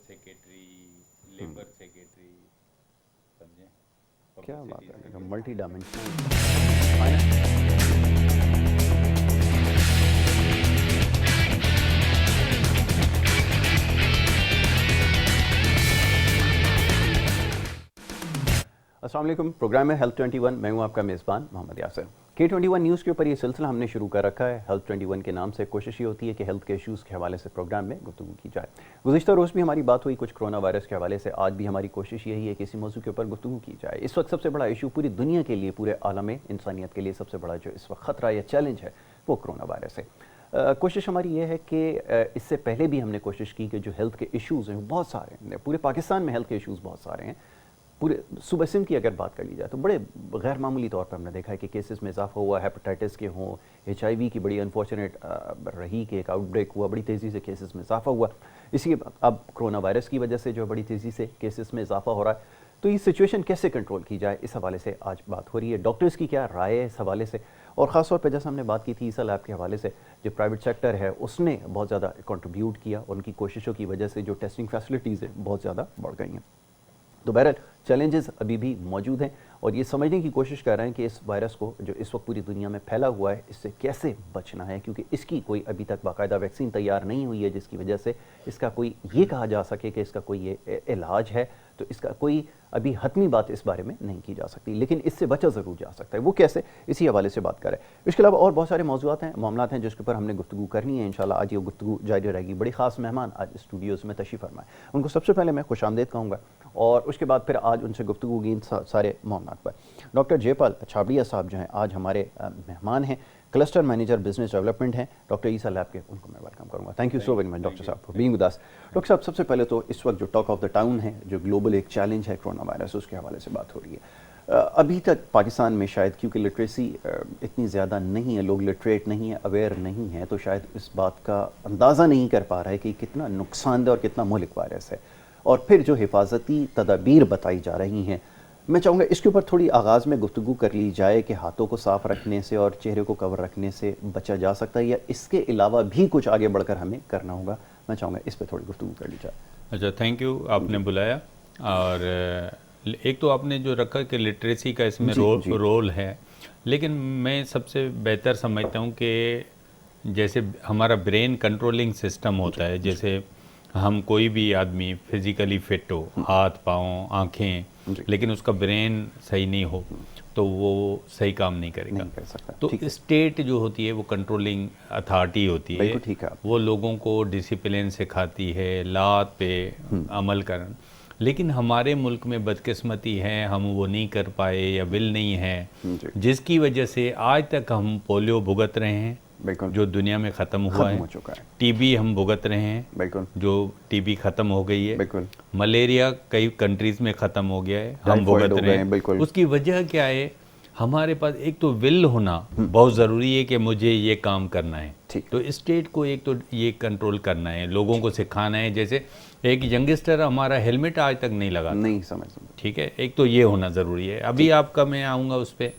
Secretary, labour secretary, समझे, क्या बात पब्लिसिटी है, सेक्रेटरी। Multi dimensional. अस्सलाम वालेकुम। प्रोग्राम है हेल्थ 21। मैं हूं आपका मेज़बान मोहम्मद यासिर। K21 न्यूज़ के ऊपर ये सिलसिला हमने शुरू कर रखा है। हेल्थ 21 के नाम से कोशिश ये होती है कि हेल्थ के इश्यूज़ के हवाले से प्रोग्राम में गुफ्तगू की जाए। गुज़िश्ता रोज़ भी हमारी बात हुई कुछ कोरोना वायरस के हवाले से। आज भी हमारी कोशिश यही है कि इसी मौजू के ऊपर गुफ्तगू की जाए। इस वक्त सबसे बड़ा इशू पूरी दुनिया के लिए, पूरे आलम इंसानियत के लिए सबसे बड़ा जो इस वक्त ख़तरा या चैलेंज है वो कोरोना वायरस है। कोशिश हमारी ये है कि इससे पहले भी हमने कोशिश की कि जो हेल्थ के इश्यूज़ हैं बहुत सारे हैं, पूरे पाकिस्तान में हेल्थ के इश्यूज़ बहुत सारे हैं। पूरे सूबे सिंध की अगर बात कर ली जाए तो बड़े गैर मामूली तौर पर हमने देखा है कि केसेस में इजाफा हुआ। हेपेटाइटिस के हों, HIV की बड़ी अनफॉर्चुनेट रही कि एक आउटब्रेक हुआ, बड़ी तेज़ी से केसेस में इजाफा हुआ। इसी अब कोरोना वायरस की वजह से जो बड़ी तेज़ी से केसेस में इजाफा हो रहा है। तो ये सिचुएशन कैसे कंट्रोल की जाए, इस हवाले से आज बात हो रही है। डॉक्टर्स की क्या राय है इस हवाले से, और ख़ास तौर पर जैसा हमने बात की थी ईसा लैब के हवाले से, जो प्राइवेट सेक्टर है उसने बहुत ज़्यादा कंट्रीब्यूट किया। उनकी कोशिशों की वजह से जो टेस्टिंग फैसिलिटीज़ है बहुत ज़्यादा बढ़ गई हैं। तो बहरहाल चैलेंजेस अभी भी मौजूद हैं और ये समझने की कोशिश कर रहे हैं कि इस वायरस को जो इस वक्त पूरी दुनिया में फैला हुआ है इससे कैसे बचना है, क्योंकि इसकी कोई अभी तक बाकायदा वैक्सीन तैयार नहीं हुई है जिसकी वजह से इसका कोई ये कहा जा सके कि इसका कोई ये इलाज है। तो इसका कोई अभी हतमी बात इस बारे में नहीं की जा सकती, लेकिन इससे बचा ज़रूर जा सकता है। वो कैसे, इसी हवाले से बात करें। इसके अलावा और बहुत सारे मौज़ूआत हैं, मामलात हैं जिसके ऊपर हमने गुफ्तगू करनी है। इंशाल्लाह आज ये गुफ्तगू जारी रहेगी। बड़ी ख़ास मेहमान आज स्टूडियोज़ में तशरीफ़ फरमाए, उनको सबसे पहले मैं खुशामदीद कहूँगा और उसके बाद फिर आज उनसे गुफ्तगू की सारे मामलात पर। डॉक्टर जयपाल छाबड़िया साहब जो हैं आज हमारे मेहमान हैं, क्लस्टर मैनेजर बिजनेस डेवलपमेंट हैं डॉक्टर ईसा लैब के। उनको मैं वेलकम करूँगा। Thank you so very much doctor साहब for being with us. Doctor साहब, सबसे पहले तो इस वक्त जो टॉक ऑफ द टाउन है, जो ग्लोबल एक चैलेंज है कोरोना वायरस, उसके हवाले से बात हो रही है। अभी तक पाकिस्तान में शायद क्योंकि लिटरेसी इतनी ज़्यादा नहीं है, लोग लिटरेट नहीं है, अवेयर नहीं है, तो शायद इस बात का अंदाज़ा नहीं कर पा रहा है कि कितना नुकसानदेह और कितना मुहलिक वायरस है। और फिर जो हिफाजती तदाबीर बताई जा रही हैं, मैं चाहूँगा इसके ऊपर थोड़ी आगाज़ में गुफ्तगू कर ली जाए कि हाथों को साफ़ रखने से और चेहरे को कवर रखने से बचा जा सकता है या इसके अलावा भी कुछ आगे बढ़कर हमें करना होगा। मैं चाहूँगा इस पर थोड़ी गुफ्तगू कर ली जाए। अच्छा, थैंक यू, आपने बुलाया। और एक तो आपने जो रखा कि लिटरेसी का इसमें रोल है, लेकिन मैं सबसे बेहतर समझता हूँ कि जैसे हमारा ब्रेन कंट्रोलिंग सिस्टम होता है, जैसे हम कोई भी आदमी फिज़िकली फिट हो, हाथ पाँव आँखें, लेकिन उसका ब्रेन सही नहीं हो तो वो सही काम नहीं करेगा, नहीं कर सकता। तो स्टेट जो होती है वो कंट्रोलिंग अथॉरिटी होती है, ठीक है। वो लोगों को डिसिप्लिन सिखाती है, लात पे अमल करना। लेकिन हमारे मुल्क में बदकिस्मती है, हम वो नहीं कर पाए या विल नहीं है, जिसकी वजह से आज तक हम पोलियो भुगत रहे हैं जो दुनिया में ख़त्म हुआ है, टीबी हम भुगत रहे हैं जो टीबी ख़त्म हो गई है, मलेरिया कई कंट्रीज़ में ख़त्म हो गया है, हम भुगत रहे हैं। उसकी वजह क्या है? हमारे पास एक तो विल होना बहुत ज़रूरी है कि मुझे ये काम करना है, तो स्टेट को एक तो ये कंट्रोल करना है, लोगों को सिखाना है। जैसे एक यंगस्टर हमारा हेलमेट आज तक नहीं लगा, नहीं समझ, ठीक है, एक तो ये होना ज़रूरी है। अभी आपका मैं आऊँगा उस पर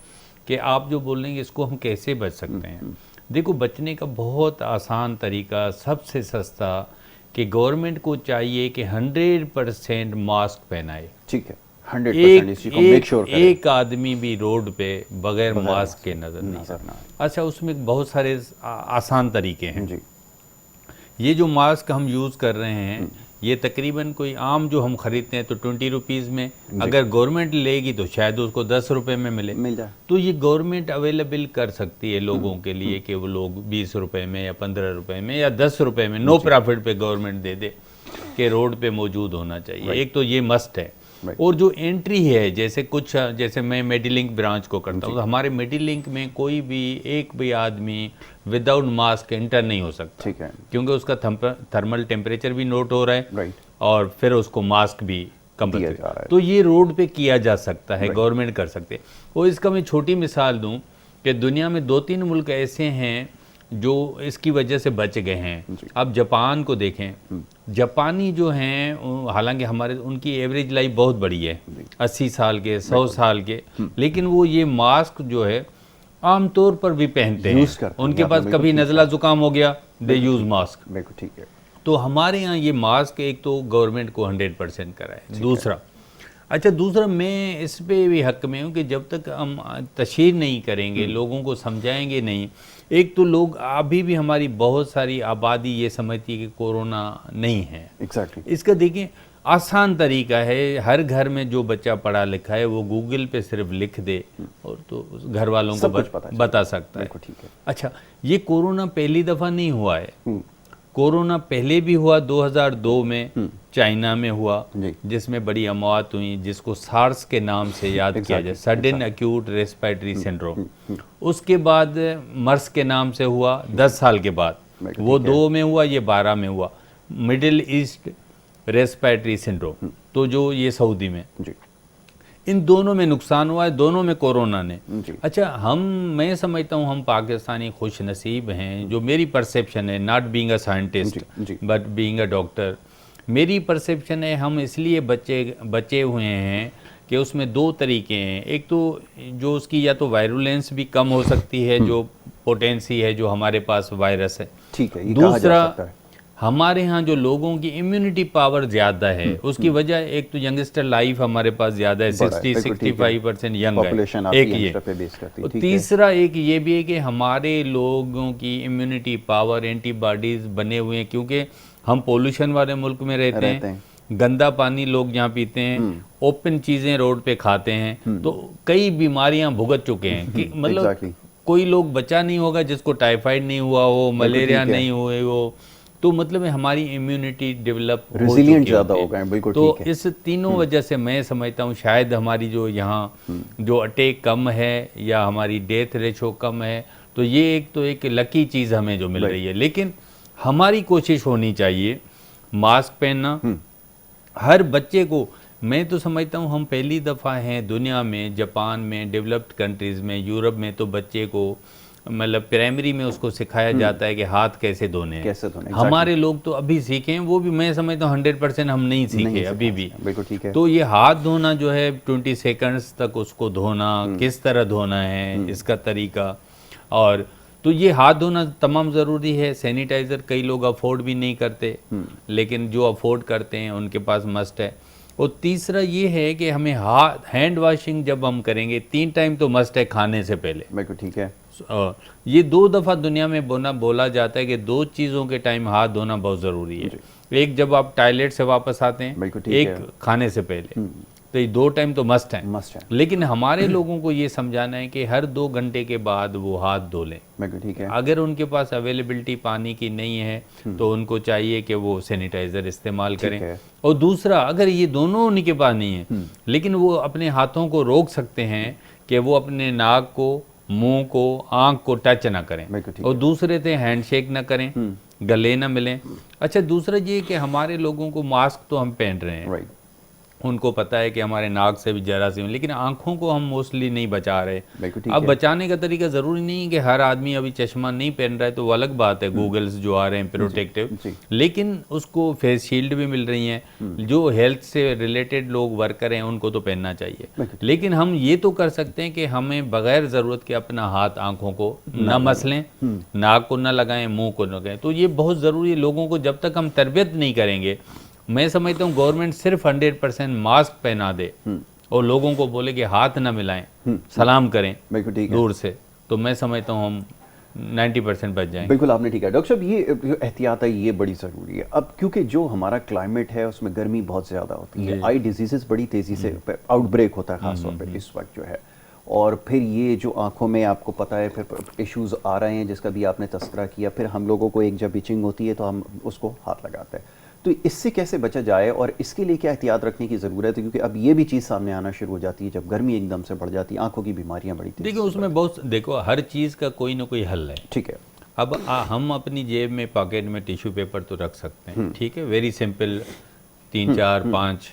कि आप जो बोल रहे हैं इसको हम कैसे बच सकते हैं। देखो, बचने का बहुत आसान तरीका, सबसे सस्ता, कि गवर्नमेंट को चाहिए कि 100% मास्क पहनाए। ठीक है, 100% इसी को मेक श्योर करें। एक आदमी भी रोड पे बगैर मास्क के नजर नहीं। अच्छा, उसमें बहुत सारे आसान तरीके हैं जी। ये जो मास्क हम यूज़ कर रहे हैं ये तकरीबन कोई आम जो हम खरीदते हैं तो 20 रुपीज़ में, अगर गवर्नमेंट लेगी तो शायद उसको 10 रुपये में मिल जाए। तो ये गवर्नमेंट अवेलेबल कर सकती है लोगों के लिए कि वो लोग 20 रुपये में या 15 रुपये में या 10 रुपये में नो प्रॉफिट पे गवर्नमेंट दे दे कि रोड पे मौजूद होना चाहिए। एक तो ये मस्ट है। और जो एंट्री है, जैसे कुछ, जैसे मैं मेडिलिंक ब्रांच को करता हूँ, तो हमारे मेडिलिंक में कोई भी एक भी आदमी विदाउट मास्क एंटर नहीं हो सकता, ठीक है, क्योंकि उसका थर्मल टेम्परेचर भी नोट हो रहा है और फिर उसको मास्क भी कंपल्सरी। तो ये रोड पे किया जा सकता है, गवर्नमेंट कर सकते हैं। और इसका मैं छोटी मिसाल दूं कि दुनिया में 2-3 मुल्क ऐसे हैं जो इसकी वजह से बच गए हैं। आप जापान को देखें, जापानी जो हैं, हालांकि हमारे उनकी एवरेज लाइफ बहुत बड़ी है, 80 साल के, 100 साल के, लेकिन वो ये मास्क जो है आमतौर पर भी पहनते हैं। उनके पास कभी नज़ला जुकाम हो गया, दे यूज़ मास्क। ठीक है। तो हमारे यहाँ ये मास्क एक तो गवर्नमेंट को 100% कराए। दूसरा मैं इस पे भी हक में हूँ कि जब तक हम तशहीर नहीं करेंगे, लोगों को समझाएंगे नहीं, एक तो लोग अभी भी हमारी बहुत सारी आबादी ये समझती है कि कोरोना नहीं है। इसका देखिए आसान तरीका है, हर घर में जो बच्चा पढ़ा लिखा है वो गूगल पे सिर्फ लिख दे और तो घर वालों को बता सकता है। अच्छा, ये कोरोना पहली दफ़ा नहीं हुआ है, कोरोना पहले भी हुआ 2002 में चाइना में हुआ, जिसमें बड़ी अमवात हुई, जिसको सार्स के नाम से याद किया जाए, सडन एक्यूट रेस्पिरेटरी सिंड्रोम। उसके बाद मर्स के नाम से हुआ 10 साल के बाद, वो 2 में हुआ, ये 12 में हुआ, मिडिल ईस्ट रेस्पिरेटरी सिंड्रोम, तो जो ये सऊदी में, इन दोनों में नुकसान हुआ है, दोनों में कोरोना ने। अच्छा, मैं समझता हूँ हम पाकिस्तानी खुश नसीब हैं, जो मेरी परसेप्शन है, not being a scientist but being a doctor, मेरी परसेप्शन है हम इसलिए बचे हुए हैं कि उसमें 2 तरीके हैं। एक तो जो उसकी या तो वायरुलेंस भी कम हो सकती है, जो पोटेंसी है जो हमारे पास वायरस है, दूसरा हमारे यहाँ जो लोगों की इम्यूनिटी पावर ज़्यादा है, उसकी वजह एक तो यंगस्टर लाइफ हमारे पास ज़्यादा है, 60-65% यंग है, एक ये। तीसरा एक ये भी है कि हमारे लोगों की इम्यूनिटी पावर, एंटीबॉडीज बने हुए हैं, क्योंकि हम पोल्यूशन वाले मुल्क में रहते हैं, गंदा पानी लोग यहाँ पीते हैं, ओपन चीज़ें रोड पे खाते हैं, तो कई बीमारियाँ भुगत चुके हैं कि मतलब कोई लोग बचा नहीं होगा जिसको टाइफाइड नहीं हुआ हो, मलेरिया नहीं हुए हो, तो मतलब हमारी इम्यूनिटी डेवलप रेजिलिएंट ज़्यादा हो गए। बिल्कुल तो इस तीनों वजह से मैं समझता हूँ शायद हमारी जो यहाँ जो अटैक कम है या हमारी डेथ रेशो कम है, तो ये एक लकी चीज़ हमें जो मिल रही है। लेकिन हमारी कोशिश होनी चाहिए मास्क पहनना हर बच्चे को। मैं तो समझता हूँ हम पहली दफ़ा हैं दुनिया में, जापान में, डेवलप्ड कंट्रीज़ में, यूरोप में, तो बच्चे को मतलब प्राइमरी में उसको सिखाया जाता है कि हाथ कैसे धोने हैं। हमारे लोग तो अभी सीखे हैं, वो भी मैं समझता हूँ 100% हम नहीं सीखे अभी भी। बिल्कुल ठीक है। तो ये हाथ धोना जो है 20 सेकंड्स तक उसको धोना, किस तरह धोना है, इसका तरीका, और तो ये हाथ धोना तमाम ज़रूरी है। सैनिटाइज़र कई लोग अफोर्ड भी नहीं करते, लेकिन जो अफोर्ड करते हैं उनके पास मस्ट है। और तीसरा ये है कि हमें हैंड वॉशिंग जब हम करेंगे 3 टाइम तो मस्ट है खाने से पहले। बिल्कुल ठीक है। ये 2 दफ़ा दुनिया में बोला जाता है कि 2 चीज़ों के टाइम हाथ धोना बहुत ज़रूरी है। एक जब आप टॉयलेट से वापस आते हैं, एक खाने से पहले, तो ये 2 टाइम तो मस्ट है। लेकिन हमारे लोगों को ये समझाना है कि हर 2 घंटे के बाद वो हाथ धो लें। ठीक है। अगर उनके पास अवेलेबिलिटी पानी की नहीं है तो उनको चाहिए कि वो सैनिटाइज़र इस्तेमाल करें। और दूसरा, अगर ये दोनों उनके पास नहीं है, लेकिन वो अपने हाथों को रोक सकते हैं कि वो अपने नाक को, मुंह को, आंख को टच ना करें, और दूसरे से हैंडशेक ना करें, गले ना मिलें। अच्छा, दूसरा ये कि हमारे लोगों को मास्क तो हम पहन रहे हैं, उनको पता है कि हमारे नाक से भी जरासीम, लेकिन आंखों को हम मोस्टली नहीं बचा रहे। अब बचाने का तरीका ज़रूरी नहीं है कि हर आदमी अभी चश्मा नहीं पहन रहा है, तो वो अलग बात है, गूगल्स जो आ रहे हैं प्रोटेक्टिव, लेकिन उसको फेस शील्ड भी मिल रही हैं। जो हेल्थ से रिलेटेड लोग वर्कर हैं उनको तो पहनना चाहिए, लेकिन हम ये तो कर सकते हैं कि हमें बगैर ज़रूरत के अपना हाथ आँखों को न मसलें, नाक को न लगाएं, मुँह को न लगाएं। तो ये बहुत ज़रूरी है। लोगों को जब तक हम तरबियत नहीं करेंगे, मैं समझता हूँ गवर्नमेंट सिर्फ 100% मास्क पहना दे और लोगों को बोले कि हाथ ना मिलाएं, सलाम करें दूर से, तो मैं समझता हूँ हम 90% बच जाएंगे। बिल्कुल आपने ठीक है डॉक्टर साहब, ये जो एहतियात है ये बड़ी ज़रूरी है। अब क्योंकि जो हमारा क्लाइमेट है उसमें गर्मी बहुत ज़्यादा होती है, आई डिजीज़ बड़ी तेज़ी से आउटब्रेक होता है ख़ास तौर पर इस वक्त जो है, और फिर ये जो आंखों में आपको पता है फिर इश्यूज़ आ रहे हैं जिसका भी आपने तस्करा किया। फिर हम लोगों को एक जब इचिंग होती है तो हम उसको हाथ लगाते हैं, तो इससे कैसे बचा जाए और इसके लिए क्या एहतियात रखने की ज़रूरत है? क्योंकि अब ये भी चीज़ सामने आना शुरू हो जाती है जब गर्मी एकदम से बढ़ जाती है, आंखों की बीमारियां बड़ी देखो उसमें बहुत, देखो हर चीज़ का कोई ना कोई हल है। ठीक है। अब हम अपनी जेब में पॉकेट में टिश्यू पेपर तो रख सकते हैं, ठीक है, वेरी सिंपल, 3 4 5,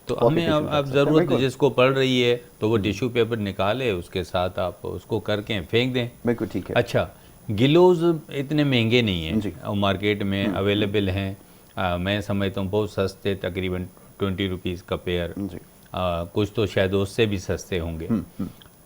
तो हमें अब ज़रूरत जिसको पड़ रही है तो वो टिश्यू पेपर निकाले, उसके साथ आप उसको करके फेंक दें। बिल्कुल ठीक है। अच्छा, गिलोज इतने महंगे नहीं हैं, मार्केट में अवेलेबल हैं। मैं समझता हूँ बहुत सस्ते, तकरीबन 20 रुपीज़ का पेयर, कुछ तो शायद उससे भी सस्ते होंगे।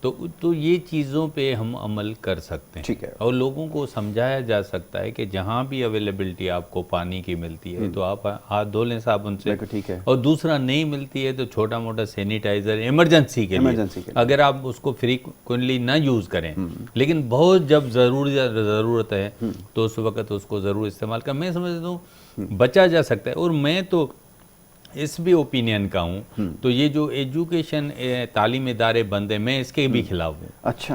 तो ये चीज़ों पे हम अमल कर सकते हैं। ठीक है। और लोगों को समझाया जा सकता है कि जहाँ भी अवेलेबिलिटी आपको पानी की मिलती है तो आप हाथ धो लें साबुन से। ठीक है। और दूसरा नहीं मिलती है तो छोटा मोटा सैनिटाइजर इमरजेंसी के लिए अगर आप उसको फ्रीक्वेंटली ना यूज़ करें, लेकिन बहुत जब ज़रूरत है तो उस वक्त उसको ज़रूर इस्तेमाल कर, मैं समझता हूँ बचा जा सकता है। और मैं तो इस भी ओपिनियन का हूँ, तो ये जो एजुकेशन तालीम इदारे बंद है, मैं इसके भी खिलाफ हूँ।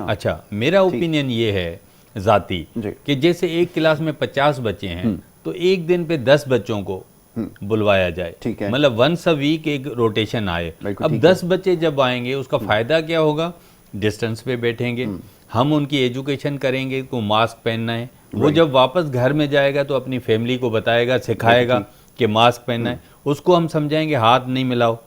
अच्छा, मेरा ओपिनियन ये है ज़ाती कि जैसे एक क्लास में 50 बच्चे हैं तो एक दिन पे 10 बच्चों को बुलवाया जाए, मतलब वंस अ वीक एक रोटेशन आए। अब 10 बच्चे जब आएंगे उसका फ़ायदा क्या होगा? डिस्टेंस पे बैठेंगे, हम उनकी एजुकेशन करेंगे, को मास्क पहनना है, वो जब वापस घर में जाएगा तो अपनी फैमिली को बताएगा, सिखाएगा कि मास्क पहनना है, उसको हम समझाएंगे हाथ नहीं मिलाओ,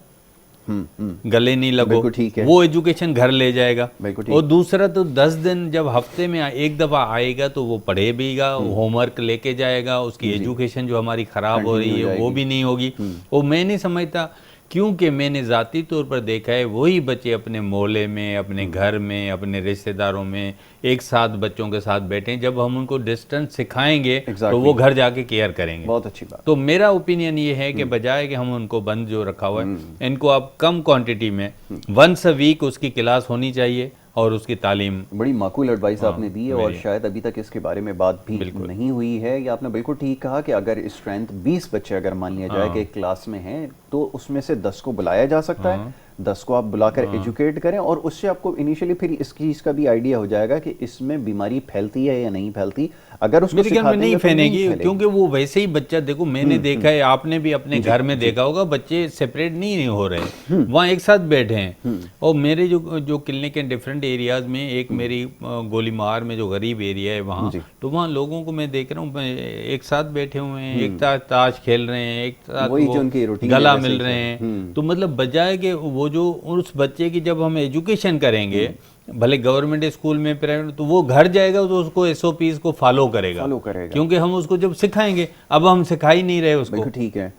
गले नहीं लगो, वो एजुकेशन घर ले जाएगा। और दूसरा तो 10 दिन जब हफ्ते में एक दफ़ा आएगा तो वो पढ़े भीगा, होमवर्क लेके जाएगा, उसकी एजुकेशन जो हमारी ख़राब हो रही है वो भी नहीं होगी। और मैं नहीं समझता, क्योंकि मैंने ज़ाती तौर पर देखा है वही बच्चे अपने मोहल्ले में, अपने घर में, अपने रिश्तेदारों में एक साथ बच्चों के साथ बैठे, जब हम उनको डिस्टेंस सिखाएंगे तो वो घर जाके केयर करेंगे। बहुत अच्छी बात। तो मेरा ओपिनियन ये है कि बजाय कि हम उनको बंद जो रखा हुआ है, इनको आप कम क्वांटिटी में वंस अ वीक उसकी क्लास होनी चाहिए और उसकी तालीम। बड़ी माकूल एडवाइस आपने दी है, और शायद अभी तक इसके बारे में बात भी नहीं हुई है। या आपने बिल्कुल ठीक कहा कि अगर स्ट्रेंथ 20 बच्चे अगर मान लिया जाए कि एक क्लास में हैं तो उसमें से 10 को बुलाया जा सकता है, 10 को आप बुलाकर एजुकेट करें, और उससे आपको इनिशियली फिर इस चीज़ का भी आइडिया हो जाएगा कि इसमें बीमारी फैलती है या नहीं फैलती। अगर उसको मेरे ख्याल में नहीं फैलेगी, क्योंकि वो वैसे ही बच्चा, देखो मैंने देखा है, आपने भी अपने घर में देखा होगा, बच्चे सेपरेट नहीं हो रहे, वहाँ एक साथ बैठे हैं। और मेरे जो क्लिनिक है डिफरेंट एरियाज में, एक मेरी गोलीमार में जो गरीब एरिया है वहाँ, तो वहाँ लोगों को मैं देख रहा हूँ एक साथ बैठे हुए हैं, एक साथ ताश खेल रहे हैं, एक साथ गला मिल रहे हैं। तो मतलब बजाय के वो जो उस बच्चे की जब हम एजुकेशन करेंगे, भले गवर्नमेंट स्कूल में प्राइवेट, तो वो घर जाएगा तो उसको SOPs को फॉलो करेगा, क्योंकि हम उसको जब सिखाएंगे, अब हम सिखा ही नहीं रहे उसको। ठीक है,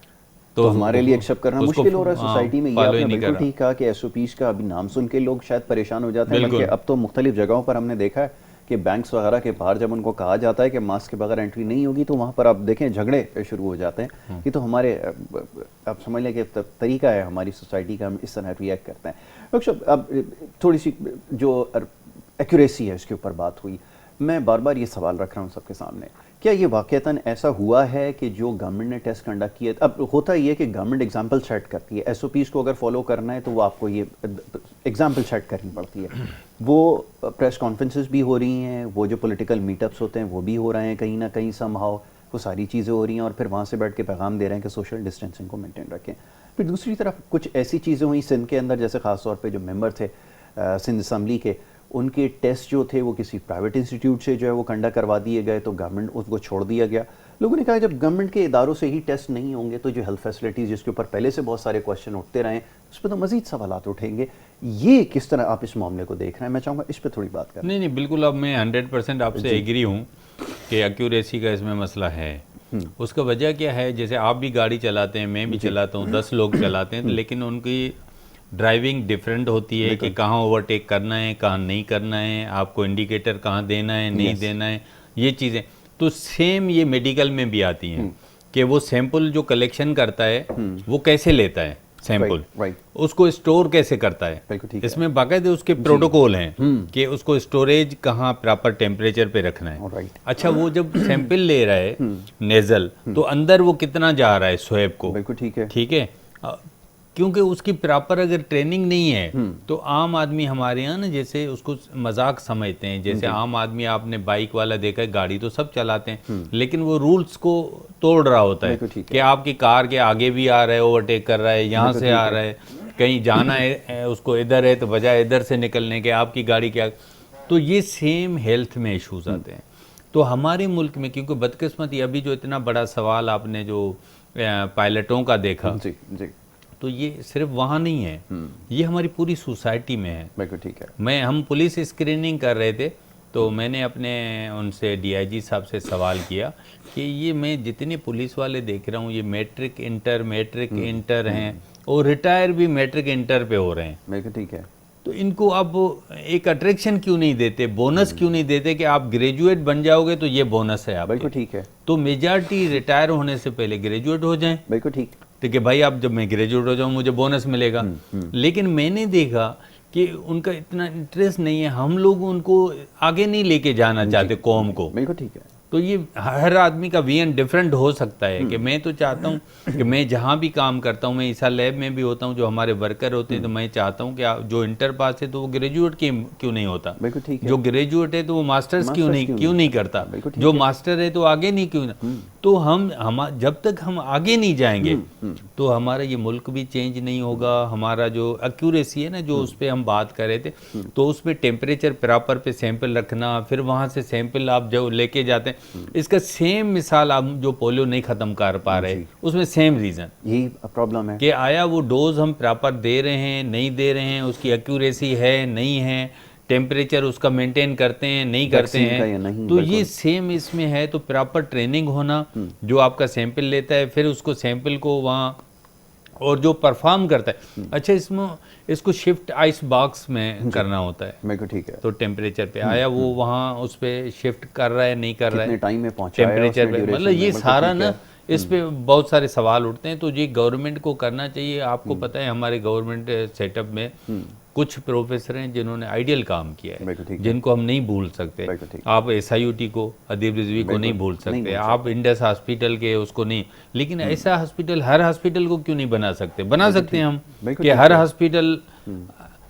तो हमारे लिए एक्सेप्ट करना मुश्किल हो रहा है सोसाइटी में। ये आपने बिल्कुल ठीक कहा कि SOPs का अभी नाम सुन के लोग शायद परेशान हो जाते हैं, बल्कि अब तो मुख्तलिफ जगहों पर हमने देखा है कि बैंक्स वगैरह के बाहर जब उनको कहा जाता है कि मास्क के बगैर एंट्री नहीं होगी, तो वहाँ पर आप देखें झगड़े शुरू हो जाते हैं। ये तो हमारे, आप समझ लें कि तरीका है हमारी सोसाइटी का, हम इस तरह रिएक्ट करते हैं। डॉक्टर साहब, अब थोड़ी सी जो एक्यूरेसी है इसके ऊपर बात हुई, मैं बार बार ये सवाल रख रहा हूँ सबके सामने, क्या ये वाक़तन ऐसा हुआ है कि जो गवर्नमेंट ने टेस्ट कंडक्ट किए, अब होता ये कि गवर्नमेंट एग्जाम्पल सेट करती है, SOPs को अगर फॉलो करना है तो वो आपको ये एग्जाम्पल सेट करनी पड़ती है। वो प्रेस कॉन्फ्रेंसेस भी हो रही हैं, वो जो पॉलिटिकल मीटअप्स होते हैं वो भी हो रहे हैं कहीं ना कहीं, समहाउ वो सारी चीज़ें हो रही हैं, और फिर वहाँ से बैठ के पैगाम दे रहे हैं कि सोशल डिस्टेंसिंग को मेंटेन रखें। फिर दूसरी तरफ कुछ ऐसी चीज़ें हुई सिंध के अंदर, जैसे ख़ास तौर पे जो मेंबर थे सिंध असम्बली के, उनके टेस्ट जो थे वो किसी प्राइवेट इंस्टीट्यूट से जो है वो कंडक्ट करवा दिए गए, तो गवर्नमेंट उसको छोड़ दिया गया। लोगों ने कहा जब गवर्नमेंट के इदारों से ही टेस्ट नहीं होंगे तो जो हेल्थ फैसिलिटीज़ जिसके ऊपर पहले से बहुत सारे क्वेश्चन उठते रहे, उस पर तो मज़ीद सवालात उठेंगे। ये किस तरह आप इस मामले को देख रहे हैं? मैं चाहूँगा इस पर थोड़ी बात करें। नहीं, बिल्कुल, अब मैं 100% आपसे एग्री हूँ कि एक्यूरेसी का इसमें मसला है। उसका वजह क्या है, जैसे आप भी गाड़ी चलाते हैं, मैं भी चलाता हूँ, 10 लोग चलाते हैं, लेकिन उनकी ड्राइविंग डिफरेंट होती है कि कहाँ ओवरटेक करना है, कहाँ नहीं करना है, आपको इंडिकेटर कहाँ देना है, नहीं देना है, ये चीज़ें। तो सेम ये मेडिकल में भी आती हैं कि वो सैंपल जो कलेक्शन करता है वो कैसे लेता है सैंपल, उसको स्टोर कैसे करता है, इसमें बाकायदे उसके प्रोटोकॉल हैं कि उसको स्टोरेज कहाँ प्रॉपर टेम्परेचर पे रखना है। अच्छा, वो जब सैंपल ले रहा है नेजल, तो अंदर वो कितना जा रहा है स्वैब को, ठीक है, क्योंकि उसकी प्रॉपर अगर ट्रेनिंग नहीं है तो आम आदमी हमारे यहाँ ना जैसे उसको मजाक समझते हैं। जैसे आम आदमी, आपने बाइक वाला देखा है, गाड़ी तो सब चलाते हैं, लेकिन वो रूल्स को तोड़ रहा होता है कि आपकी कार के आगे भी आ रहा है, ओवरटेक कर रहा है, यहाँ से आ रहा है, कहीं जाना है उसको इधर है तो बजाय इधर से निकलने के आपकी गाड़ी के आगे। तो ये सेम हेल्थ में इशूज़ आते हैं। तो हमारे मुल्क में, क्योंकि बदकिस्मती अभी जो इतना बड़ा सवाल आपने जो पायलटों का देखा, तो ये सिर्फ वहाँ नहीं है, ये हमारी पूरी सोसाइटी में है। बिल्कुल ठीक है। हम पुलिस स्क्रीनिंग कर रहे थे तो मैंने अपने उनसे DIG साहब से सवाल किया कि ये मैं जितने पुलिस वाले देख रहा हूँ ये मैट्रिक इंटर हैं और रिटायर भी मैट्रिक इंटर पे हो रहे हैं। बिल्कुल ठीक है। तो इनको आप एक अट्रैक्शन क्यों नहीं देते, बोनस क्यों नहीं देते कि आप ग्रेजुएट बन जाओगे तो ये बोनस है आप। बिल्कुल ठीक है। तो मेजॉरिटी रिटायर होने से पहले ग्रेजुएट हो जाएं। बिल्कुल ठीक। ठीक है भाई, अब जब मैं ग्रेजुएट हो जाऊं मुझे बोनस मिलेगा। लेकिन मैंने देखा कि उनका इतना इंटरेस्ट नहीं है, हम लोग उनको आगे नहीं लेके जाना चाहते कौम को। बिल्कुल ठीक है। तो ये हर आदमी का विजन डिफरेंट हो सकता है कि मैं तो चाहता हूँ कि मैं जहाँ भी काम करता हूँ, मैं ईसा लैब में भी होता हूँ, जो हमारे वर्कर होते हैं, तो मैं चाहता हूँ कि जो इंटर पास है तो वो ग्रेजुएट क्यों नहीं होता, बिल्कुल ठीक है। जो ग्रेजुएट है तो वो मास्टर्स क्यों नहीं करता, जो मास्टर है तो आगे नहीं क्यों ना। तो हम जब तक हम आगे नहीं जाएंगे तो हमारा ये मुल्क भी चेंज नहीं होगा। हमारा जो एक्यूरेसी है ना, जो उस पर हम बात कर रहे थे, तो उस पर टेम्परेचर प्रॉपर पे सैंपल रखना, फिर वहाँ से सैंपल आप जो लेके जाते हैं, इसका सेम मिसाल आप जो पोलियो नहीं खत्म कर पा रहे, उसमें सेम रीजन यही प्रॉब्लम है कि आया वो डोज हम प्रॉपर दे रहे हैं, नहीं दे रहे हैं, उसकी एक्यूरेसी है नहीं है, टेम्परेचर उसका मेंटेन करते हैं नहीं करते हैं। तो ये सेम इसमें है। तो प्रॉपर ट्रेनिंग होना, जो आपका सैंपल लेता है फिर उसको सैंपल को वहाँ और जो परफॉर्म करता है, अच्छा इसमें इसको शिफ्ट आइस बॉक्स में करना होता है। मेरे को ठीक है। तो टेम्परेचर पे आया वो वहाँ उस पर शिफ्ट कर रहा है नहीं कर रहा है, टाइम में पहुंचाया टेम्परेचर पे, मतलब ये सारा ना इस पे बहुत सारे सवाल उठते हैं। तो ये गवर्नमेंट को करना चाहिए। आपको पता है हमारे गवर्नमेंट सेटअप में कुछ प्रोफेसर हैं जिन्होंने आइडियल काम किया है, जिनको हम नहीं भूल सकते। आप SIUT को, अदीब रिजवी को नहीं भूल सकते, आप इंडस हॉस्पिटल के उसको नहीं, लेकिन ऐसा हॉस्पिटल हर हॉस्पिटल को क्यों नहीं बना सकते? बना सकते हैं हम कि हर हॉस्पिटल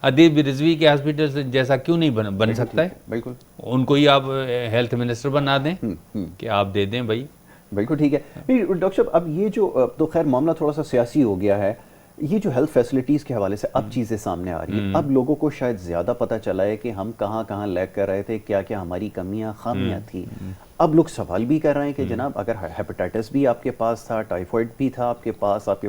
अदीब रिजवी के हॉस्पिटल से जैसा क्यों नहीं बन सकता है? बिल्कुल। उनको ही आप हेल्थ मिनिस्टर बना दें कि आप दे दें भाई। बिल्कुल ठीक है। नहीं डॉक्टर साहब, अब ये जो तो खैर मामला थोड़ा सा सियासी हो गया है, ये जो हेल्थ फैसिलिटीज़ के हवाले से अब चीज़ें सामने आ रही हैं, अब लोगों को शायद ज़्यादा पता चला है कि हम कहाँ कहाँ लैग कर रहे थे, क्या क्या हमारी कमियाँ खामियाँ थी। अब लोग सवाल भी कर रहे हैं कि जनाब अगर हेपेटाइटिस भी आपके पास था, टाइफाइड भी था आपके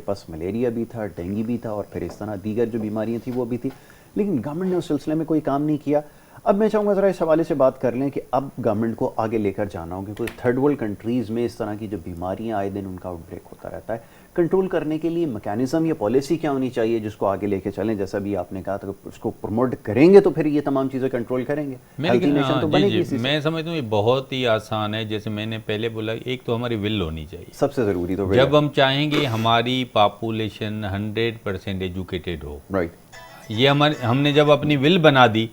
पास मलेरिया भी था, डेंगू भी था, और फिर इस तरह दीगर जो बीमारियाँ थी वो भी थी, लेकिन गवर्नमेंट ने उस सिलसिले में कोई काम नहीं किया। अब मैं चाहूँगा ज़रा इस हवाले से बात कर लें कि अब गवर्नमेंट को आगे लेकर जाना होगा, क्योंकि थर्ड वर्ल्ड कंट्रीज़ में इस तरह की जो बीमारियाँ आए दिन उनका आउटब्रेक होता रहता है। कंट्रोल करने के लिए मैकेनिज्म या पॉलिसी क्या होनी चाहिए जिसको आगे लेके चलें? जैसा भी आपने कहा था, उसको प्रमोट करेंगे तो फिर ये तमाम चीज़ें कंट्रोल करेंगे, हेल्थी नेशन तो बनेगी इसी से। मैं समझता हूँ ये बहुत ही आसान है। जैसे मैंने पहले बोला, एक तो हमारी विल होनी चाहिए, सबसे ज़रूरी। तो जब हम चाहेंगे हमारी पॉपुलेशन 100% एजुकेटेड हो, राइट, ये हमने जब अपनी विल बना दी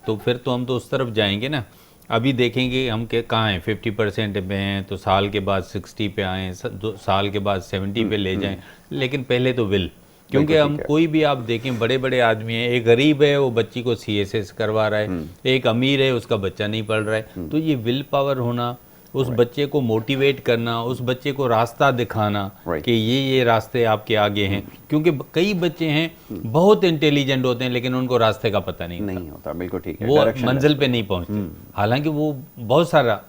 तो फिर तो हम तो उस तरफ जाएंगे ना। अभी देखेंगे हम के कहाँ हैं, 50% पे हैं, तो साल के बाद 60 पे आए, साल के बाद 70 पे ले जाएं, लेकिन पहले तो विल। क्योंकि हम कोई भी आप देखें, बड़े बड़े आदमी हैं, एक गरीब है वो बच्ची को CSS करवा रहा है, एक अमीर है उसका बच्चा नहीं पढ़ रहा है। तो ये विल पावर होना, उस बच्चे को मोटिवेट करना, उस बच्चे को रास्ता दिखाना कि ये रास्ते आपके आगे हैं। क्योंकि कई बच्चे हैं बहुत इंटेलिजेंट होते हैं लेकिन उनको रास्ते का पता नहीं होता। बिल्कुल ठीक है, वो मंजिल पे नहीं पहुंचते, हालांकि वो बहुत सारा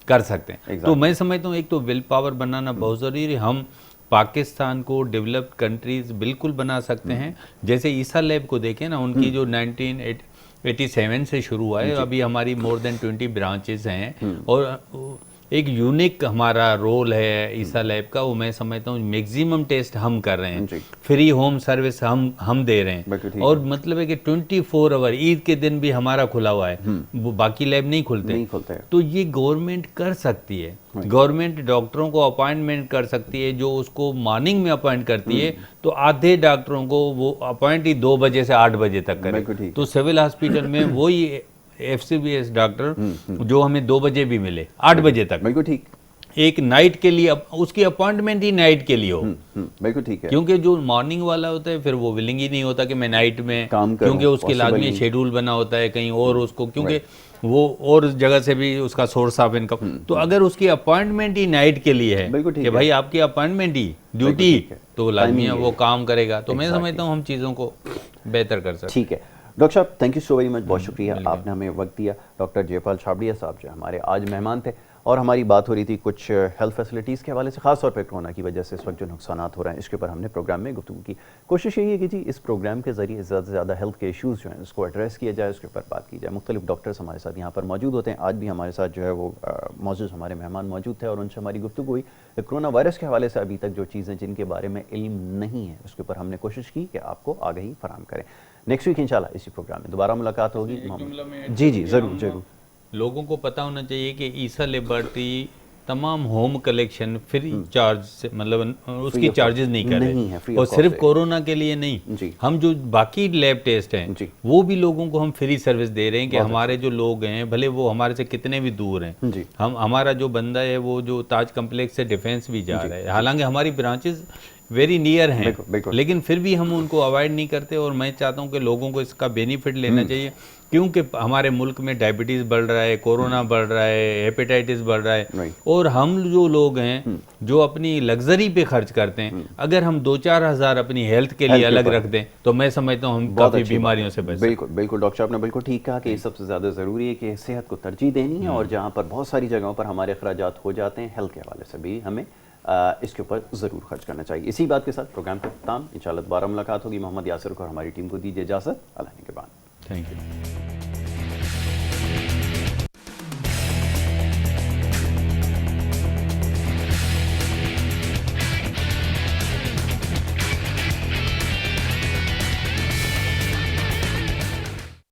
कर सकते हैं। तो मैं समझता हूँ एक तो विल पावर बनाना बहुत ज़रूरी है। हम पाकिस्तान को डेवलप्ड कंट्रीज बिल्कुल बना सकते हैं। जैसे ईसा लैब को देखें ना, उनकी जो 1987 से शुरू हुआ है, अभी हमारी मोर देन 20 ब्रांचेस हैं, और एक यूनिक हमारा रोल है ईसा लैब का। वो मैं समझता हूँ मैक्सिमम टेस्ट हम कर रहे हैं, फ्री होम सर्विस हम दे रहे हैं, और मतलब है कि 24 आवर, ईद के दिन भी हमारा खुला हुआ है, वो बाकी लैब नहीं खुलते। तो ये गवर्नमेंट कर सकती है, गवर्नमेंट डॉक्टरों को अपॉइंटमेंट कर सकती है, जो उसको मॉर्निंग में अपॉइंट करती है तो आधे डॉक्टरों को वो अपॉइंट ही 2 बजे से 8 बजे तक करे। तो सिविल हॉस्पिटल में वही FCBS डॉक्टर जो हमें 2 बजे भी मिले, 8 बजे तक, बिल्कुल ठीक, एक नाइट के लिए उसकी अपॉइंटमेंट ही नाइट के लिए हो, बिल्कुल ठीक है। क्योंकि जो मॉर्निंग वाला होता है फिर वो विलिंग ही नहीं होता कि मैं नाइट में काम करूं, क्योंकि उसके लाजमी शेड्यूल बना होता है कहीं और उसको, क्योंकि वो और जगह से भी उसका सोर्स ऑफ इनकम। तो अगर उसकी अपॉइंटमेंट ही नाइट के लिए है कि भाई आपकी अपॉइंटमेंट ही ड्यूटी, तो लाजमी वो काम करेगा। तो मैं समझता हूँ हम चीज़ों को बेहतर कर सकते। ठीक है डॉक्टर साहब, thank you so very much, बहुत शुक्रिया, आपने हमें वक्त दिया। डॉक्टर जयपाल छाबड़िया साहब जो हमारे आज मेहमान थे, और हमारी बात हो रही थी कुछ हेल्थ फैसिलिटीज़ के हवाले से, ख़ास तौर पर कोरोना की वजह से इस वक्त जो नुकसानात हो रहे हैं इसके ऊपर हमने प्रोग्राम में गुफ्तगू की। कोशिश यही है कि जी इस प्रोग्राम के ज़रिए ज़्यादा से ज़्यादा हेल्थ के इशूज़ जो हैं उसको एड्रेस किया जाए, उसके ऊपर बात की जाए। मुख्तलिफ डॉक्टर्स हमारे साथ यहाँ पर मौजूद होते हैं। आज भी हमारे साथ जो है वो मौजूद हमारे मेहमान मौजूद थे और उनसे हमारी गुफ्तगू हुई। कोरोना वायरस के हवाले से अभी तक जो चीज़ें जिनके बारे में इल्म नहीं है उसके ऊपर हमने कोशिश की कि आपको आगाही फराहम करें। नेक्स्ट वीक इंशाल्लाह इसी प्रोग्राम में दोबारा मुलाकात होगी। जी जी ज़रूर ज़रूर। लोगों को पता होना चाहिए कि ईसा लेबॉर्ट्री तमाम होम कलेक्शन फ्री चार्ज से, मतलब उसकी चार्जेस नहीं कर रहे, और सिर्फ कोरोना के लिए नहीं, हम जो बाकी लैब टेस्ट हैं वो भी लोगों को हम फ्री सर्विस दे रहे हैं कि हमारे जो लोग हैं भले वो हमारे से कितने भी दूर हैं, हम हमारा जो बंदा है वो जो ताज कम्प्लेक्स से डिफेंस भी जा रहा है, हालांकि हमारी ब्रांचेस वेरी नियर हैं, लेकिन फिर भी हम उनको अवॉइड नहीं करते। और मैं चाहता हूं कि लोगों को इसका बेनिफिट लेना चाहिए, क्योंकि हमारे मुल्क में डायबिटीज़ बढ़ रहा है, कोरोना बढ़ रहा है, हेपेटाइटिस बढ़ रहा है, और हम जो लोग हैं जो अपनी लग्जरी पे खर्च करते हैं, अगर हम 2-4 हज़ार अपनी हेल्थ के लिए अलग रख दें तो मैं समझता हूँ हम काफ़ी बीमारियों से बच। बिल्कुल बिल्कुल डॉक्टर साहब ने बिल्कुल ठीक कहा कि सबसे ज़्यादा ज़रूरी है कि सेहत को तरजीह देनी है, और जहाँ पर बहुत सारी जगहों पर हमारे अखराजात हो जाते हैं हेल्थ के हवाले से भी हमें इसके ऊपर ज़रूर खर्च करना चाहिए। इसी बात के साथ प्रोग्राम का इख्तिताम, इंशाल्लाह दोबारा मुलाकात होगी। मोहम्मद यासिर को और हमारी टीम को दीजिए इजाज़त। अल्लाह के बाद। Thank you.